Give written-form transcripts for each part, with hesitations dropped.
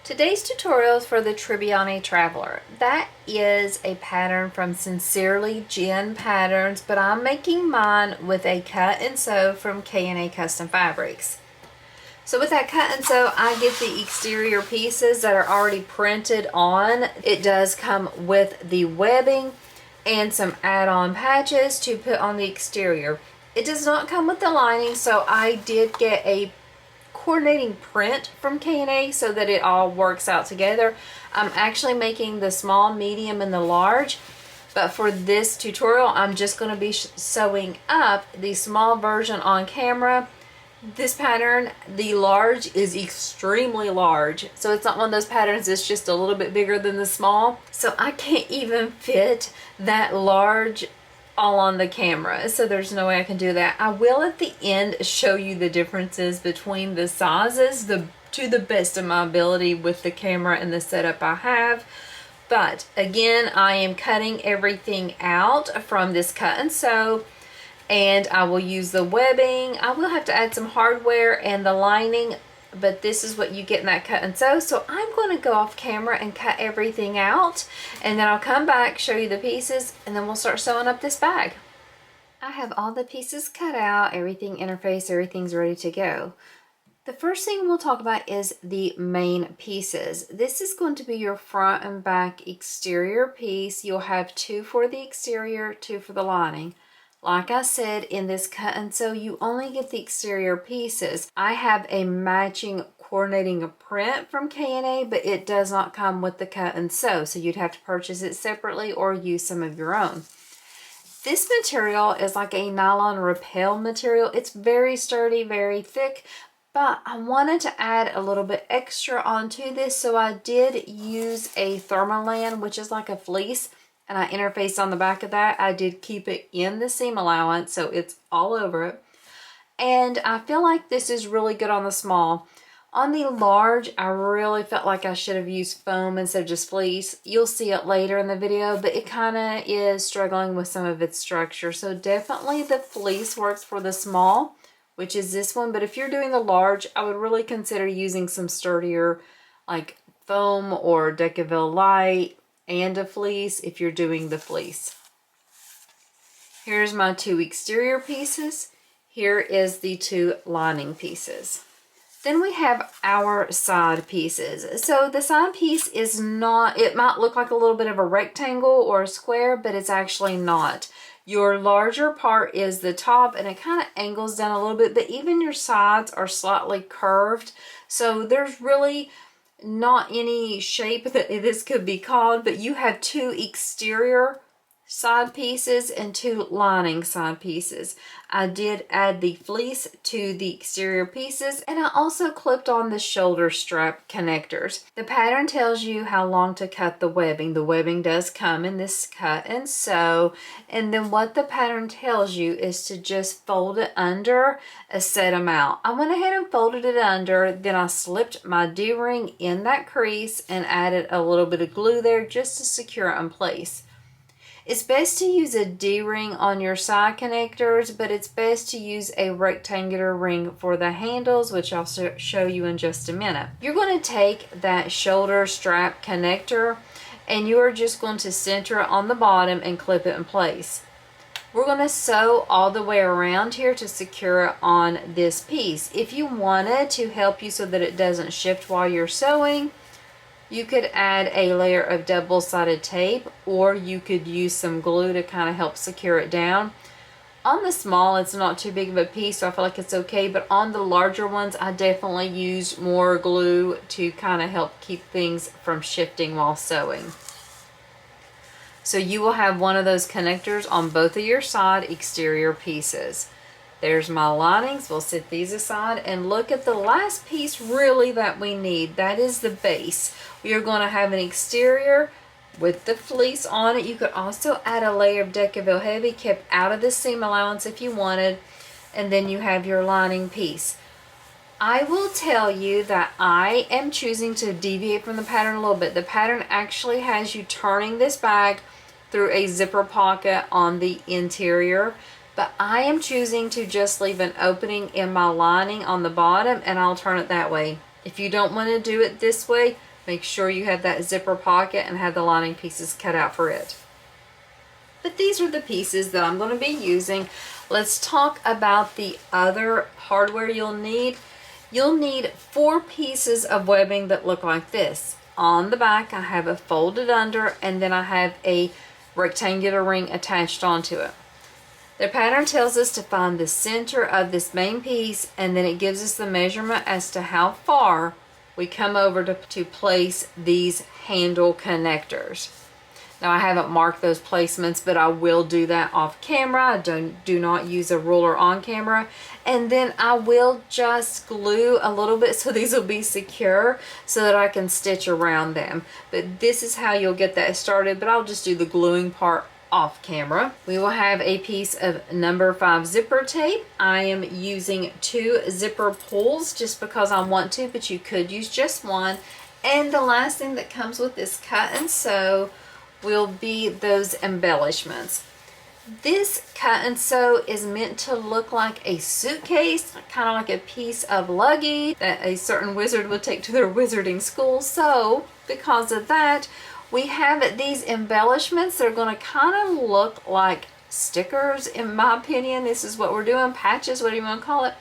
Today's tutorial is for the Tribbiani Traveler. That is a pattern from Sincerely Jen Patterns, but I'm making mine with a cut and sew from K&A Custom Fabrics. So with that cut and sew, I get the exterior pieces that are already printed on. It does come with the webbing and some add-on patches to put on the exterior. It does not come with the lining, so I did get a coordinating print from K&A so that it all works out together. I'm actually making the small, medium, and the large, but for this tutorial I'm just going to be sewing up the small version on camera. This pattern, the large, is extremely large, so it's not one of those patterns that's just a little bit bigger than the small, so I can't even fit that large all on the camera, so there's no way I can do that. I will at the end show you the differences between the sizes to the best of my ability with the camera and the setup I have. But again, I am cutting everything out from this cut and sew, and I will use the webbing. I will have to add some hardware and the lining, but this is what you get in that cut and sew. So I'm going to go off camera and cut everything out, and then I'll come back, show you the pieces, and then we'll start sewing up this bag. I have all the pieces cut out, everything interfaced, everything's ready to go. The first thing we'll talk about is the main pieces. This is going to be your front and back exterior piece. You'll have two for the exterior, two for the lining. Like I said, in this cut and sew, you only get the exterior pieces. I have a matching coordinating print from K&A, but it does not come with the cut and sew, so you'd have to purchase it separately or use some of your own. This material is like a nylon rappel material. It's very sturdy, very thick, but I wanted to add a little bit extra onto this, so I did use a Thermolan, which is like a fleece, and I interfaced on the back of that. I did keep it in the seam allowance, so it's all over it. And I feel like this is really good on the small. On the large, I really felt like I should have used foam instead of just fleece. You'll see it later in the video, but it kind of is struggling with some of its structure. So definitely the fleece works for the small, which is this one. But if you're doing the large, I would really consider using some sturdier, like foam or Decaville Light, and a fleece if you're doing the fleece. Here's my two exterior pieces. Here is the two lining pieces. Then we have our side pieces. So the side piece is not, it might look like a little bit of a rectangle or a square, but it's actually not. Your larger part is the top, and it kind of angles down a little bit, but even your sides are slightly curved. So there's really not any shape that this could be called, but you have two exterior side pieces and two lining side pieces. I did add the fleece to the exterior pieces, and I also clipped on the shoulder strap connectors. The pattern tells you how long to cut the webbing. The webbing does come in this cut and sew, and then what the pattern tells you is to just fold it under a set amount. I went ahead and folded it under, then I slipped my D-ring in that crease and added a little bit of glue there just to secure it in place. It's best to use a D-ring on your side connectors, but it's best to use a rectangular ring for the handles, which I'll show you in just a minute. You're going to take that shoulder strap connector, and you are just going to center it on the bottom and clip it in place. We're going to sew all the way around here to secure it on this piece. If you wanted to help you so that it doesn't shift while you're sewing, you could add a layer of double-sided tape, or you could use some glue to kind of help secure it down. On the small, it's not too big of a piece, so I feel like it's okay, but on the larger ones, I definitely use more glue to kind of help keep things from shifting while sewing. So you will have one of those connectors on both of your side exterior pieces. There's my linings. We'll set these aside and look at the last piece really that we need. That is the base. We are going to have an exterior with the fleece on it. You could also add a layer of Decaville Heavy, kept out of the seam allowance if you wanted, and then you have your lining piece. I will tell you that I am choosing to deviate from the pattern a little bit. The pattern actually has you turning this bag through a zipper pocket on the interior, but I am choosing to just leave an opening in my lining on the bottom, and I'll turn it that way. If you don't want to do it this way, Make sure you have that zipper pocket and have the lining pieces cut out for it. But these are the pieces that I'm going to be using. Let's talk about the other hardware you'll need. You'll need 4 pieces of webbing that look like this. On the back, I have it folded under, and then I have a rectangular ring attached onto it. The pattern tells us to find the center of this main piece, and then it gives us the measurement as to how far we come over to place these handle connectors. Now, I haven't marked those placements, but I will do that off camera. I do not use a ruler on camera. And then I will just glue a little bit so these will be secure so that I can stitch around them. But this is how you'll get that started, but I'll just do the gluing part off camera. We will have a piece of number 5 zipper tape. I am using 2 zipper pulls just because I want to, but you could use just one. And the last thing that comes with this cut and sew will be those embellishments. This cut and sew is meant to look like a suitcase, kind of like a piece of luggage that a certain wizard would take to their wizarding school. So because of that, we have these embellishments that are going to kind of look like stickers, in my opinion. This is what we're doing, patches, whatever you want to call it.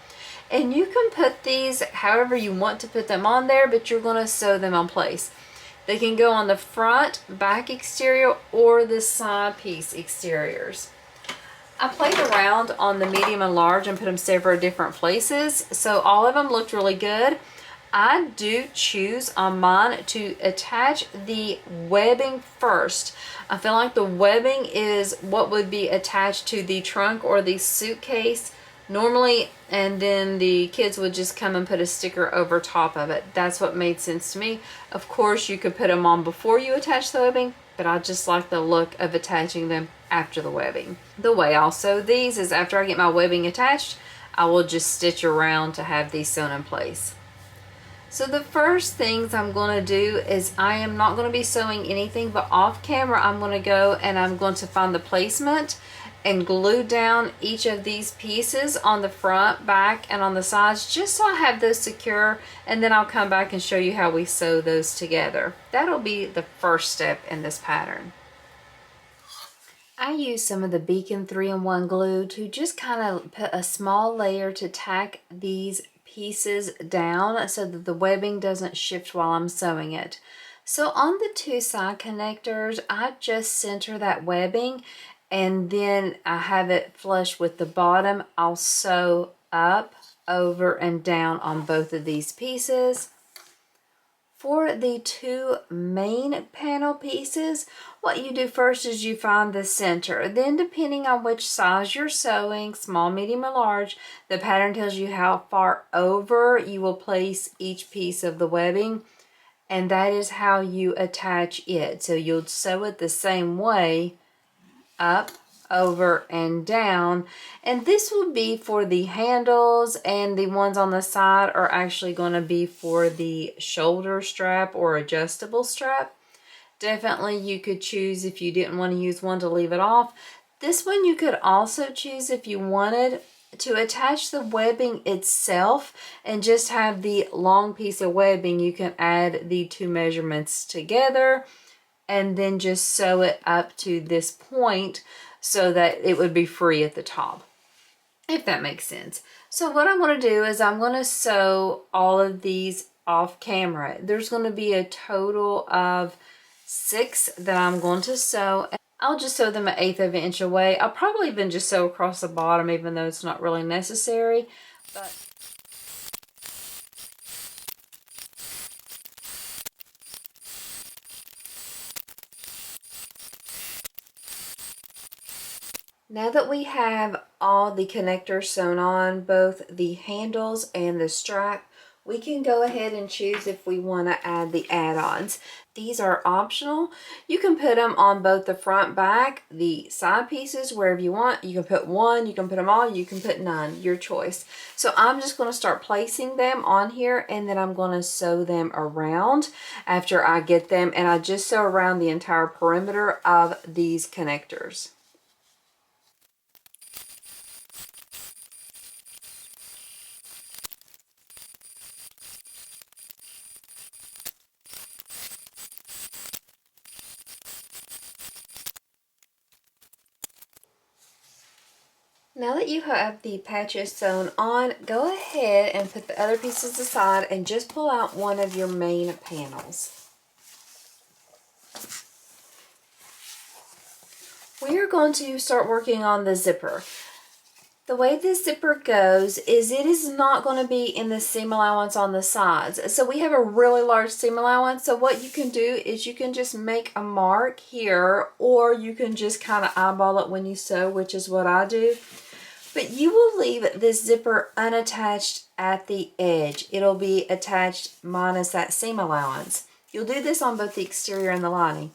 And you can put these however you want to put them on there, but you're going to sew them on place. They can go on the front, back exterior, or the side piece exteriors. I played around on the medium and large and put them several different places, so all of them looked really good. I do choose on mine to attach the webbing first. I feel like the webbing is what would be attached to the trunk or the suitcase normally, and then the kids would just come and put a sticker over top of it. That's what made sense to me. Of course, you could put them on before you attach the webbing, but I just like the look of attaching them after the webbing. The way I'll sew these is after I get my webbing attached, I will just stitch around to have these sewn in place. So the first things I'm going to do is I am not going to be sewing anything, but off camera I'm going to go and I'm going to find the placement and glue down each of these pieces on the front, back, and on the sides, just so I have those secure, and then I'll come back and show you how we sew those together. That'll be the first step in this pattern. I use some of the Beacon 3-in-1 glue to just kind of put a small layer to tack these pieces down so that the webbing doesn't shift while I'm sewing it. So on the 2 side connectors, I just center that webbing, and then I have it flush with the bottom. I'll sew up, over, and down on both of these pieces. For the 2 main panel pieces, what you do first is you find the center. Then depending on which size you're sewing, small, medium, or large, the pattern tells you how far over you will place each piece of the webbing, and that is how you attach it. So you'll sew it the same way, up, over, and down. And this will be for the handles, and the ones on the side are actually going to be for the shoulder strap or adjustable strap. Definitely you could choose, if you didn't want to use one, to leave it off. This one you could also choose if you wanted to attach the webbing itself and just have the long piece of webbing. You can add the 2 measurements together and then just sew it up to this point so that it would be free at the top, if that makes sense. So what I'm going to do is I'm going to sew all of these off camera. There's going to be a total of 6 that I'm going to sew. I'll just sew them 1/8 of an inch away. I'll probably even just sew across the bottom, even though it's not really necessary. But now that we have all the connectors sewn on, both the handles and the strap, we can go ahead and choose if we want to add the add-ons. These are optional. You can put them on both the front, back, the side pieces, wherever you want. You can put one, you can put them all, you can put none, your choice. So I'm just going to start placing them on here, and then I'm going to sew them around after I get them, and I just sew around the entire perimeter of these connectors. Now that you have the patches sewn on, go ahead and put the other pieces aside and just pull out one of your main panels. We are going to start working on the zipper. The way this zipper goes is it is not going to be in the seam allowance on the sides. So we have a really large seam allowance. So what you can do is you can just make a mark here, or you can just kind of eyeball it when you sew, which is what I do. But you will leave this zipper unattached at the edge. It'll be attached minus that seam allowance. You'll do this on both the exterior and the lining.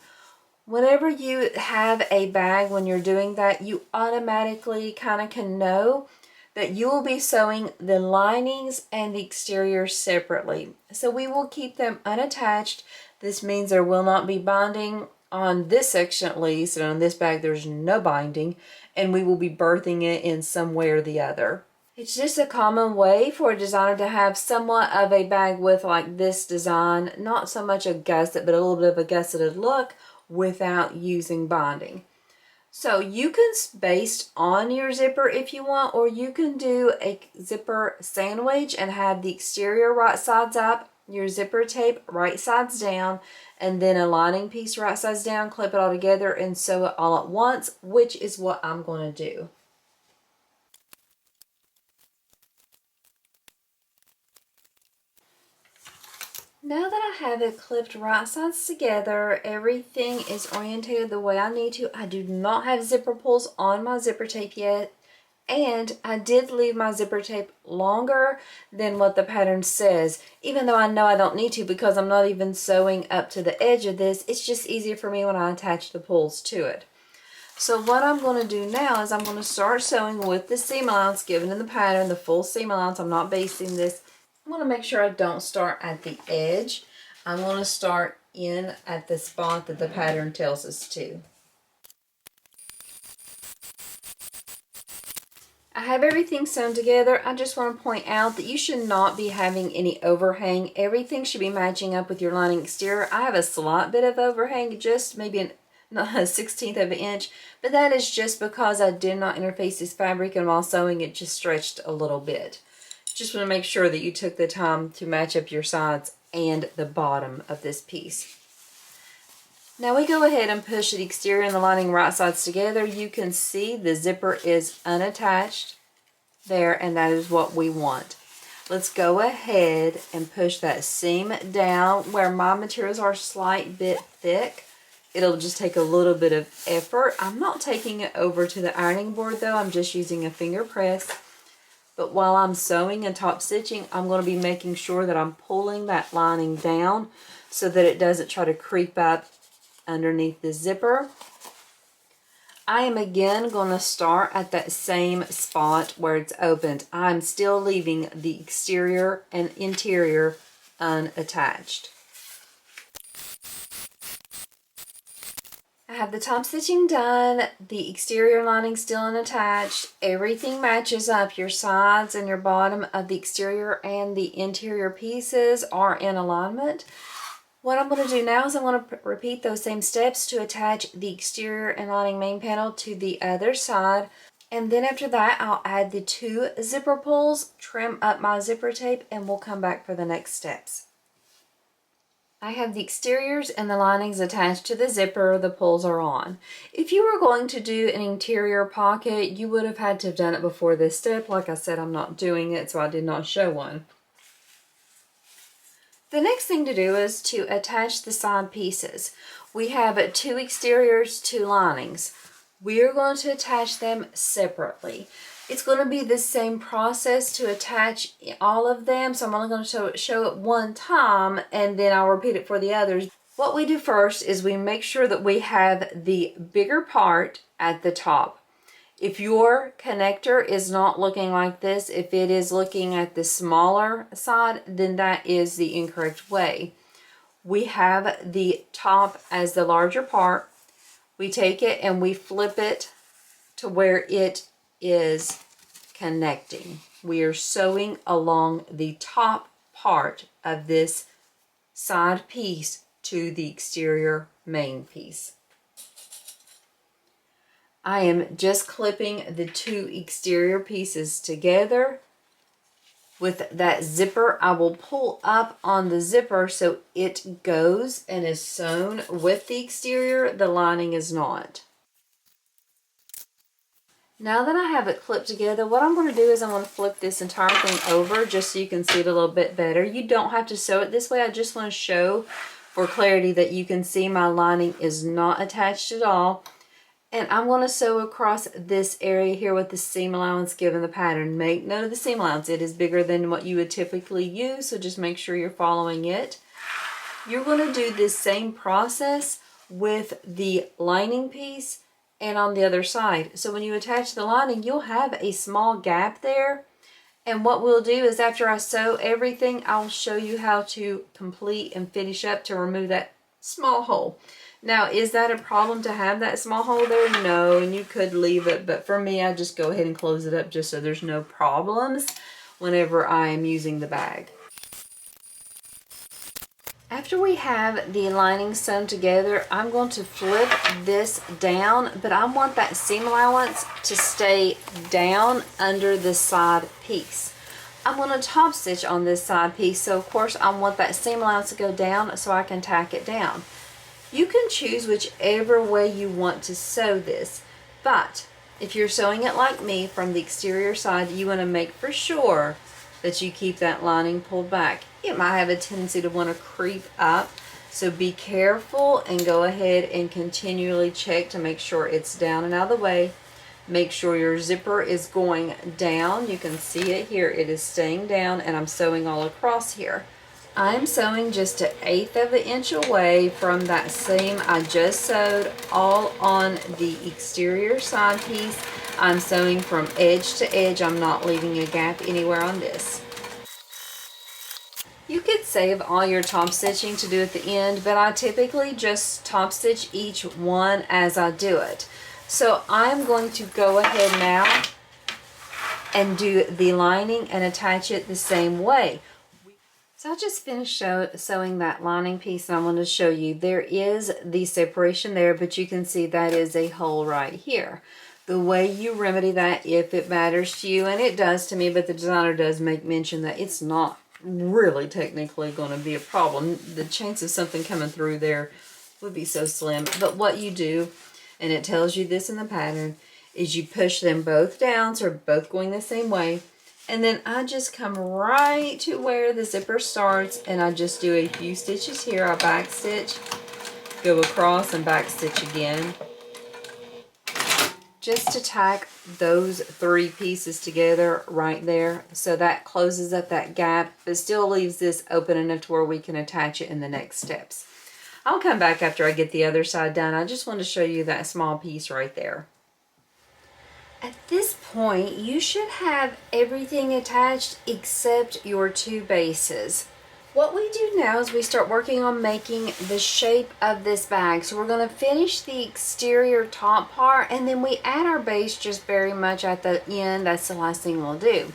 Whenever you have a bag, when you're doing that, you automatically kind of can know that you will be sewing the linings and the exterior separately. So we will keep them unattached. This means there will not be binding on this section at least, and on this bag there's no binding, and we will be birthing it in some way or the other. It's just a common way for a designer to have somewhat of a bag with like this design, not so much a gusset, but a little bit of a gusseted look, without using binding. So you can baste on your zipper if you want, or you can do a zipper sandwich and have the exterior right sides up, your zipper tape right sides down, and then a lining piece right sides down, clip it all together and sew it all at once, which is what I'm going to do. Now that I have it clipped right sides together, everything is orientated the way I need to. I do not have zipper pulls on my zipper tape yet, and I did leave my zipper tape longer than what the pattern says, even though I know I don't need to because I'm not even sewing up to the edge of this. It's just easier for me when I attach the pulls to it. So what I'm going to do now is I'm going to start sewing with the seam allowance given in the pattern, the full seam allowance. I'm not basting this. I'm going to make sure I don't start at the edge. I'm going to start in at the spot that the pattern tells us to. I have everything sewn together. I just want to point out that you should not be having any overhang. Everything should be matching up with your lining exterior. I have a slight bit of overhang, just maybe not a 1/16 of an inch, but that is just because I did not interface this fabric, and while sewing it just stretched a little bit. Just want to make sure that you took the time to match up your sides and the bottom of this piece. Now we go ahead and push the exterior and the lining right sides together. You can see the zipper is unattached there, and that is what we want. Let's go ahead and push that seam down where my materials are a slight bit thick. It'll just take a little bit of effort. I'm not taking it over to the ironing board though. I'm just using a finger press. But while I'm sewing and top stitching, I'm going to be making sure that I'm pulling that lining down so that it doesn't try to creep up underneath the zipper. I am again going to start at that same spot where it's opened. I'm still leaving the exterior and interior unattached. I have the top stitching done, the exterior lining still unattached. Everything matches up. Your sides and your bottom of the exterior and the interior pieces are in alignment. What I'm going to do now is I'm going to repeat those same steps to attach the exterior and lining main panel to the other side. And then after that, I'll add the 2 zipper pulls, trim up my zipper tape, and we'll come back for the next steps. I have the exteriors and the linings attached to the zipper. The pulls are on. If you were going to do an interior pocket, you would have had to have done it before this step. Like I said, I'm not doing it, so I did not show one. The next thing to do is to attach the side pieces. We have 2 exteriors, 2 linings. We are going to attach them separately. It's going to be the same process to attach all of them, so I'm only going to show it one time, and then I'll repeat it for the others. What we do first is we make sure that we have the bigger part at the top. If your connector is not looking like this, if it is looking at the smaller side, then that is the incorrect way. We have the top as the larger part. We take it and we flip it to where it is connecting. We are sewing along the top part of this side piece to the exterior main piece. I am just clipping the two exterior pieces together. With that zipper, I will pull up on the zipper so it goes and is sewn with the exterior. The lining is not. Now that I have it clipped together, what I'm going to do is I'm going to flip this entire thing over just so you can see it a little bit better. You don't have to sew it this way. I just want to show for clarity that you can see my lining is not attached at all. And I'm going to sew across this area here with the seam allowance given the pattern. Make note of the seam allowance. It is bigger than what you would typically use, so just make sure you're following it. You're going to do this same process with the lining piece and on the other side. So when you attach the lining, you'll have a small gap there. And what we'll do is after I sew everything, I'll show you how to complete and finish up to remove that small hole. Now, is that a problem to have that small hole there? No, and you could leave it, but for me, I just go ahead and close it up just so there's no problems whenever I am using the bag. After we have the lining sewn together, I'm going to flip this down, but I want that seam allowance to stay down under the side piece. I'm going to top stitch on this side piece, so of course I want that seam allowance to go down so I can tack it down. You can choose whichever way you want to sew this, but if you're sewing it like me from the exterior side, you want to make for sure that you keep that lining pulled back. It might have a tendency to want to creep up, so be careful and go ahead and continually check to make sure it's down and out of the way. Make sure your zipper is going down. You can see it here. It is staying down, and I'm sewing all across here. I'm sewing just 1/8 of an inch away from that seam I just sewed, all on the exterior side piece. I'm sewing from edge to edge. I'm not leaving a gap anywhere on this. You could save all your top stitching to do at the end, but I typically just top stitch each one as I do it. So I'm going to go ahead now and do the lining and attach it the same way. So I just finished sewing that lining piece, and I want to show you there is the separation there, but you can see that is a hole right here. The way you remedy that, if it matters to you, and it does to me, but the designer does make mention that it's not really technically going to be a problem. The chance of something coming through there would be so slim. But what you do, and it tells you this in the pattern, is you push them both down, so they're both going the same way. And then I just come right to where the zipper starts, and I just do a few stitches here. I back stitch, go across and back stitch again, just to tack those 3 pieces together right there. So that closes up that gap, but still leaves this open enough to where we can attach it in the next steps. I'll come back after I get the other side done. I just want to show you that small piece right there. At this point, you should have everything attached except your 2 bases. What we do now is we start working on making the shape of this bag. So we're going to finish the exterior top part, and then we add our base just very much at the end. That's the last thing we'll do.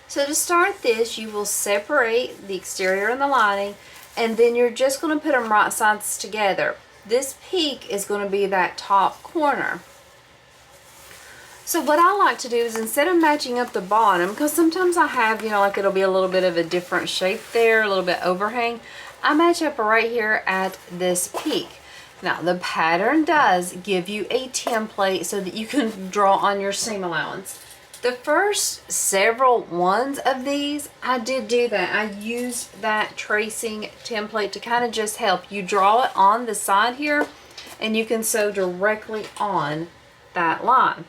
So to start this, you will separate the exterior and the lining, and then you're just going to put them right sides together. This peak is going to be that top corner. So what I like to do is, instead of matching up the bottom, because sometimes I have, you know, like it'll be a little bit of a different shape there, a little bit overhang, I match up right here at this peak. Now the pattern does give you a template so that you can draw on your seam allowance. The first several ones of these, I did do that. I used that tracing template to kind of just help you draw it on the side here, and you can sew directly on that line.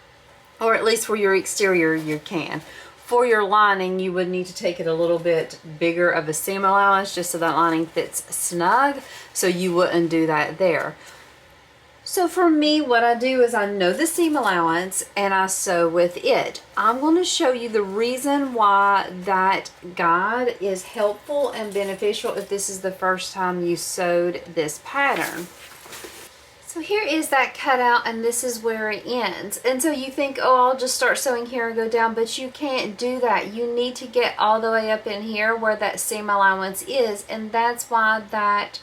Or at least for your exterior you can. For your lining, you would need to take it a little bit bigger of a seam allowance just so that lining fits snug, so you wouldn't do that there. So for me, what I do is I know the seam allowance and I sew with it. I'm going to show you the reason why that guide is helpful and beneficial if this is the first time you sewed this pattern. So here is that cutout, and this is where it ends. And so you think, oh, I'll just start sewing here and go down, but you can't do that. You need to get all the way up in here where that seam allowance is, and that's why that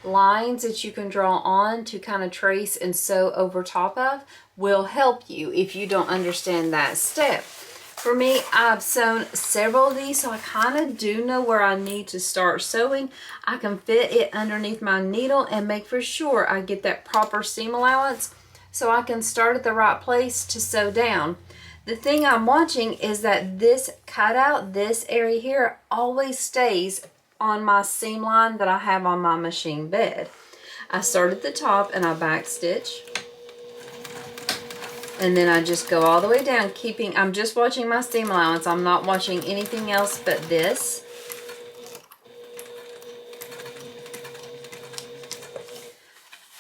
lines that you can draw on to kind of trace and sew over top of will help you if you don't understand that step. For me, I've sewn several of these, so I kind of do know where I need to start sewing. I can fit it underneath my needle and make for sure I get that proper seam allowance so I can start at the right place to sew down. The thing I'm watching is that this cutout, this area here, always stays on my seam line that I have on my machine bed. I start at the top and I back stitch. And then I just go all the way down, I'm just watching my seam allowance. I'm not watching anything else but this.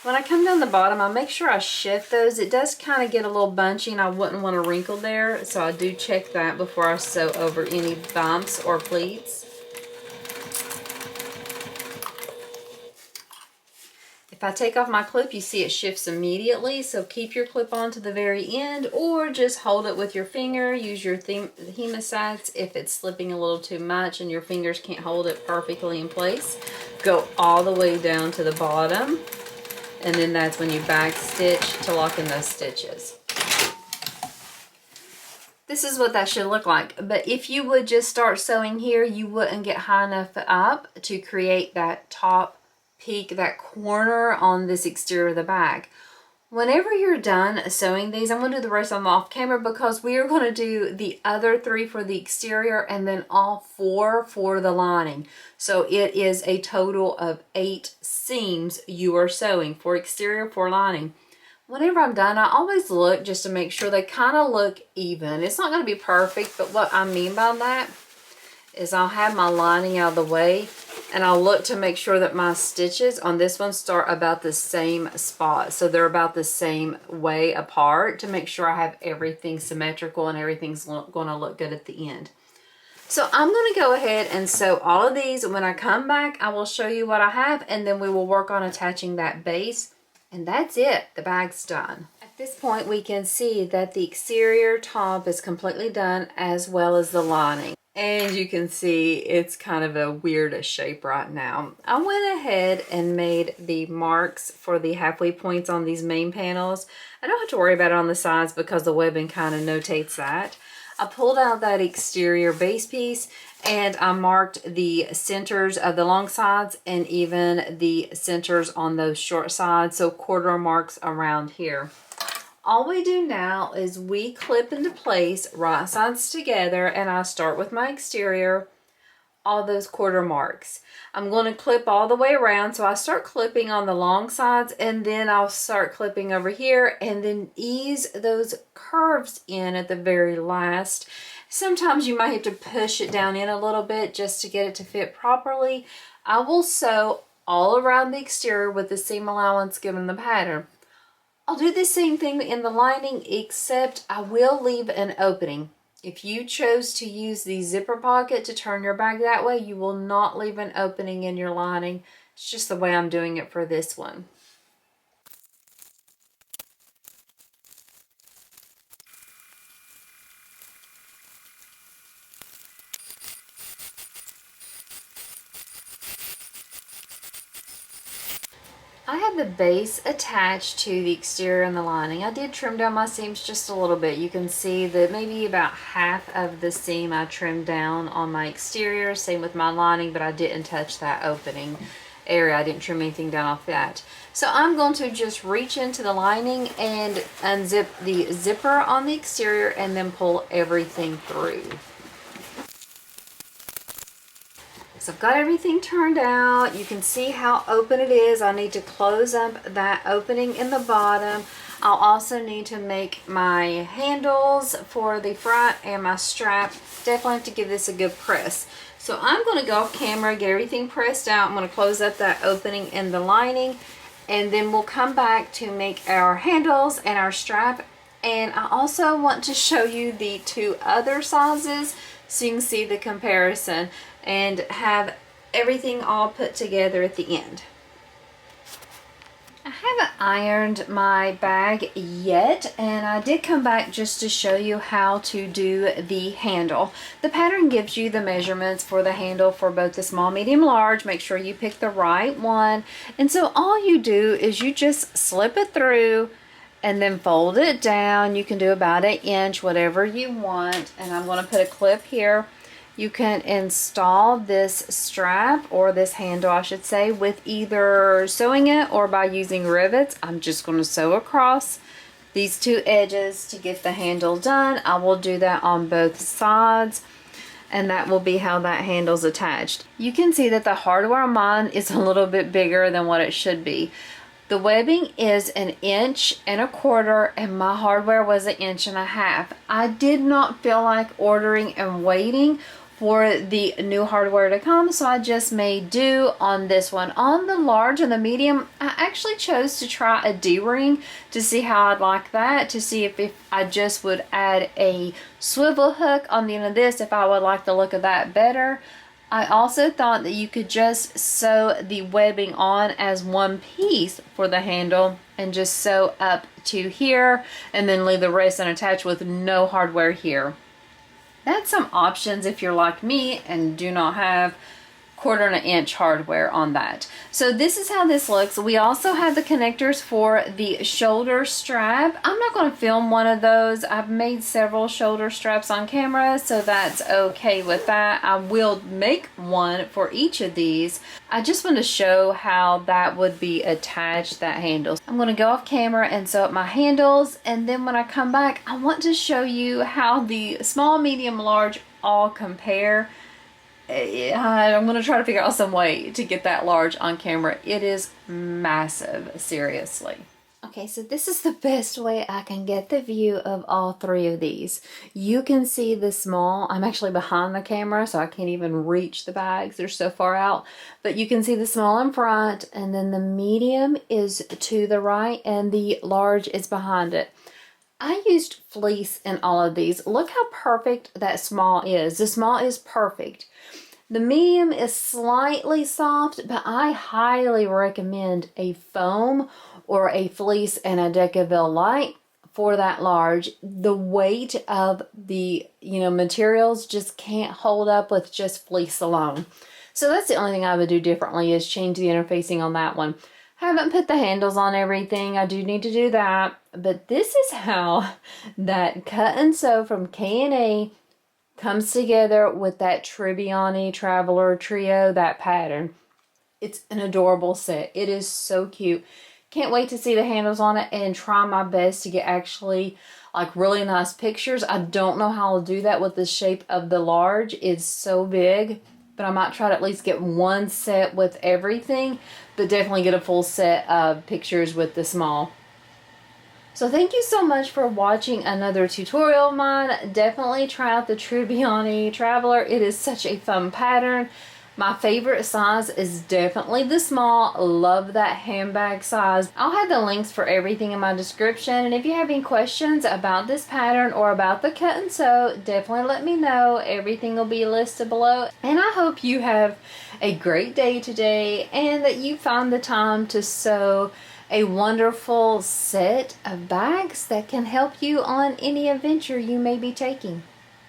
When I come down the bottom, I make sure I shift those. It does kind of get a little bunchy and I wouldn't want a wrinkle there, so I do check that before I sew over any bumps or pleats. If I take off my clip, you see it shifts immediately, so keep your clip on to the very end or just hold it with your finger. Use your hemostats if it's slipping a little too much and your fingers can't hold it perfectly in place. Go all the way down to the bottom, and then that's when you back stitch to lock in those stitches. This is what that should look like, but if you would just start sewing here, you wouldn't get high enough up to create that top peak, that corner on this exterior of the bag. Whenever you're done sewing these, I'm going to do the rest of them off camera because we are going to do the other 3 for the exterior and then all 4 for the lining. So it is a total of 8 seams you are sewing for exterior, for lining. Whenever I'm done, I always look just to make sure they kind of look even. It's not going to be perfect, but what I mean by that is I'll have my lining out of the way and I'll look to make sure that my stitches on this one start about the same spot. So they're about the same way apart to make sure I have everything symmetrical and everything's going to look good at the end. So I'm going to go ahead and sew all of these. When I come back, I will show you what I have and then we will work on attaching that base. And that's it. The bag's done. At this point, we can see that the exterior top is completely done as well as the lining. And you can see it's kind of a weird shape right now. I went ahead and made the marks for the halfway points on these main panels. I don't have to worry about it on the sides because the webbing kind of notates that. I pulled out that exterior base piece and I marked the centers of the long sides and even the centers on those short sides, so quarter marks around here. All we do now is we clip into place right sides together and I start with my exterior, all those quarter marks. I'm going to clip all the way around, so I start clipping on the long sides and then I'll start clipping over here and then ease those curves in at the very last. Sometimes you might have to push it down in a little bit just to get it to fit properly. I will sew all around the exterior with the seam allowance given the pattern. I'll do the same thing in the lining, except I will leave an opening. If you chose to use the zipper pocket to turn your bag that way, you will not leave an opening in your lining. It's just the way I'm doing it for this one. I have the base attached to the exterior and the lining. I did trim down my seams just a little bit. You can see that maybe about half of the seam I trimmed down on my exterior, same with my lining, but I didn't touch that opening area. I didn't trim anything down off that. So I'm going to just reach into the lining and unzip the zipper on the exterior and then pull everything through. So I've got everything turned out. You can see how open it is. I need to close up that opening in the bottom. I'll also need to make my handles for the front and my strap. Definitely have to give this a good press. So I'm going to go off camera, get everything pressed out. I'm going to close up that opening in the lining and then we'll come back to make our handles and our strap. And I also want to show you the 2 other sizes so you can see the comparison and have everything all put together at the end. I haven't ironed my bag yet, and I did come back just to show you how to do the handle. The pattern gives you the measurements for the handle for both the small, medium, large. Make sure you pick the right one. And so all you do is you just slip it through and then fold it down. You can do about 1 inch, whatever you want. And I'm going to put a clip here. You can install this strap, or this handle I should say, with either sewing it or by using rivets. I'm just going to sew across these 2 edges to get the handle done. I will do that on both sides, and that will be how that handle's attached. You can see that the hardware on mine is a little bit bigger than what it should be. The webbing is 1.25 inches, and my hardware was 1.5 inches. I did not feel like ordering and waiting for the new hardware to come, so I just made do on this one. On the large and the medium, I actually chose to try a D-ring to see how I'd like that, to see if I just would add a swivel hook on the end of this, if I would like the look of that better. I also thought that you could just sew the webbing on as one piece for the handle and just sew up to here and then leave the rest unattached with no hardware here. That's some options if you're like me and do not have 1/4 inch hardware on that. So this is how this looks. We also have the connectors for the shoulder strap. I'm not going to film one of those. I've made several shoulder straps on camera, so that's okay with that. I will make one for each of these. I just want to show how that would be attached, that handle. I'm going to go off camera and sew up my handles, and then when I come back, I want to show you how the small, medium, large all compare. I'm going to try to figure out some way to get that large on camera. It is massive, seriously. Okay, so this is the best way I can get the view of all 3 of these. You can see the small. I'm actually behind the camera, so I can't even reach the bags. They're so far out. But you can see the small in front, and then the medium is to the right, and the large is behind it. I used fleece in all of these. Look how perfect that small is. The small is perfect. The medium is slightly soft, but I highly recommend a foam or a fleece and a Decaville light for that large. The weight of the materials just can't hold up with just fleece alone. So that's the only thing I would do differently, is change the interfacing on that one. Haven't put the handles on everything. I do need to do that. But this is how that cut and sew from K&A comes together with that Tribbiani Traveler Trio, that pattern. It's an adorable set. It is so cute. Can't wait to see the handles on it and try my best to get actually like really nice pictures. I don't know how I'll do that with the shape of the large. It's so big, but I might try to at least get one set with everything, but definitely get a full set of pictures with the small. So thank you so much for watching another tutorial of mine. Definitely try out the Tribbiani Traveler. It is such a fun pattern. My favorite size is definitely the small. Love that handbag size. I'll have the links for everything in my description. And if you have any questions about this pattern or about the cut and sew, definitely let me know. Everything will be listed below. And I hope you have a great day today and that you find the time to sew a wonderful set of bags that can help you on any adventure you may be taking.